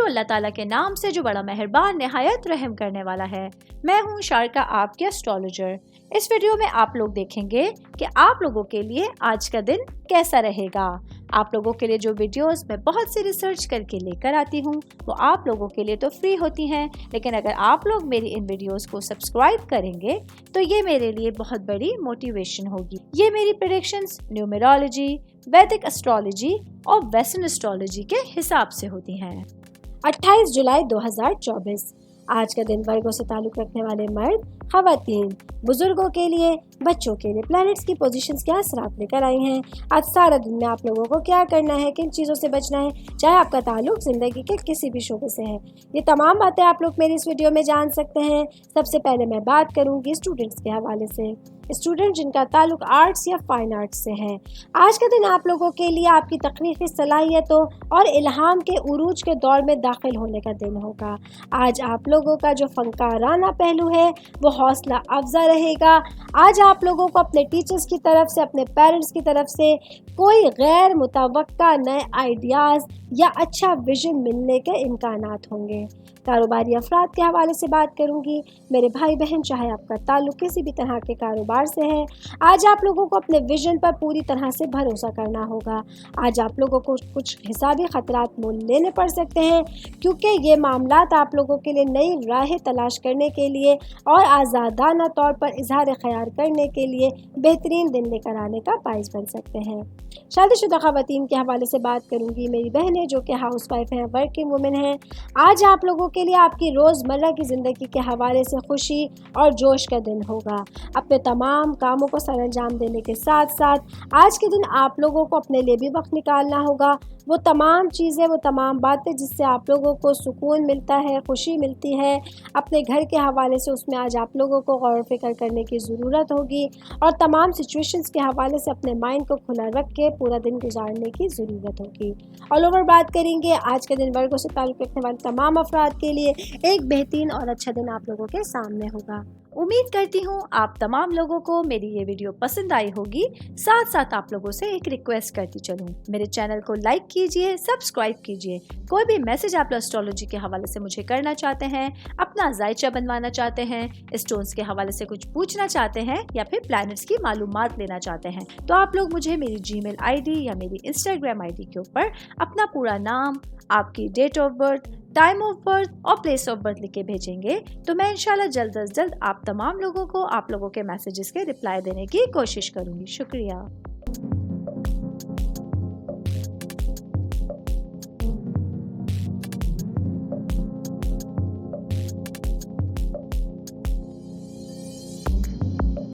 شروع اللہ تعالیٰ کے نام سے جو بڑا مہربان نہایت رحم کرنے والا ہے۔ میں ہوں شارکا، آپ کے اسٹرالوجر۔ اس ویڈیو میں آپ لوگ دیکھیں گے کہ آپ لوگوں کے لیے آج کا دن کیسا رہے گا۔ آپ لوگوں کے لیے جو ویڈیوز میں بہت سی ریسرچ کر کے لے کر آتی ہوں وہ آپ لوگوں کے لیے تو فری ہوتی ہیں، لیکن اگر آپ لوگ میری ان ویڈیوز کو سبسکرائب کریں گے تو یہ میرے لیے بہت بڑی موٹیویشن ہوگی۔ یہ میری پریڈکشنز نیومرولوجی، ویدک اسٹرالوجی اور ویسٹرن اسٹرالوجی کے حساب سے ہوتی ہیں۔ 28 جولائی 2024 آج کا دن ورگوں سے تعلق رکھنے والے مرد، خواتین، بزرگوں کے لیے، بچوں کے لیے پلانٹس کی پوزیشنز کیا اثرات لے کر آئی ہیں۔ آج سارا دن میں آپ لوگوں کو کیا کرنا ہے، کن چیزوں سے بچنا ہے، چاہے آپ کا تعلق زندگی کے کسی بھی شعبے سے ہے، یہ تمام باتیں آپ لوگ میری اس ویڈیو میں جان سکتے ہیں۔ سب سے پہلے میں بات کروں گی اسٹوڈنٹس کے حوالے سے۔ اسٹوڈنٹ جن کا تعلق آرٹس یا فائن آرٹس سے ہے، آج کا دن آپ لوگوں کے لیے آپ کی تخلیقی صلاحیتوں اور الہام کے عروج کے دور میں داخل ہونے کا دن ہوگا۔ آج آپ لوگوں کا جو فنکارانہ پہلو ہے وہ حوصلہ افزا رہے گا۔ آج آپ لوگوں کو اپنے ٹیچرز کی طرف سے، اپنے پیرنٹس کی طرف سے کوئی غیر متوقع نئے آئیڈیاز یا اچھا ویژن ملنے کے امکانات ہوں گے۔ کاروباری افراد کے حوالے سے بات کروں گی۔ میرے بھائی بہن، چاہے آپ کا تعلق کسی بھی طرح کے کاروبار سے ہے، آج آپ لوگوں کو اپنے ویژن پر پوری طرح سے بھروسہ کرنا ہوگا۔ آج آپ لوگوں کو کچھ حسابی خطرات مول لینے پڑ سکتے ہیں، کیونکہ یہ معاملات آپ لوگوں کے لیے نئی راہیں تلاش کرنے کے لیے اور آزادانہ طور پر اظہار خیال کرنے کے لیے بہترین دن لے کر آنے کا باعث بن سکتے ہیں۔ شادی شدہ خواتین کے حوالے سے بات کروں گی۔ میری بہنیں جو کہ ہاؤس وائف ہیں، ورکنگ وومن ہیں، آج آپ لوگوں کے لیے آپ کی روزمرہ کی زندگی کے حوالے سے خوشی اور جوش کا دن ہوگا۔ اپنے تمام کاموں کو سر انجام دینے کے ساتھ ساتھ آج کے دن آپ لوگوں کو اپنے لیے بھی وقت نکالنا ہوگا۔ وہ تمام چیزیں، وہ تمام باتیں جس سے آپ لوگوں کو سکون ملتا ہے، خوشی ملتی ہے، اپنے گھر کے حوالے سے اس میں آج آپ لوگوں کو غور و فکر کرنے کی ضرورت ہوگی اور تمام سچویشنز کے حوالے سے اپنے مائنڈ کو کھلا رکھ کے پورا دن گزارنے کی ضرورت ہوگی۔ آل اوور بات کریں گے، آج کے دن ورگوں سے تعلق رکھنے والے تمام افراد کے لیے ایک بہترین اور اچھا دن آپ لوگوں کے سامنے ہوگا۔ امید کرتی ہوں آپ تمام لوگوں کو میری یہ ویڈیو پسند آئی ہوگی۔ ساتھ ساتھ آپ لوگوں سے ایک ریکویسٹ کرتی چلوں، میرے چینل کو لائک کیجئے، سبسکرائب کیجئے۔ کوئی بھی میسج آپ اسٹرالوجی کے حوالے سے مجھے کرنا چاہتے ہیں، اپنا ذائچہ بنوانا چاہتے ہیں، اسٹونز کے حوالے سے کچھ پوچھنا چاہتے ہیں یا پھر پلانٹس کی معلومات لینا چاہتے ہیں، تو آپ لوگ مجھے میری جی میل آئی ڈی یا میری انسٹاگرام آئی ڈی کے اوپر اپنا پورا نام، آپ کی date of birth, time of birth اور پلیس آف برتھ لکھ کے بھیجیں گے تو میں انشاءاللہ جلد از جلد آپ تمام لوگوں کو آپ لوگوں کے میسیجز کے رپلائی دینے کی کوشش کروں گی۔ شکریہ۔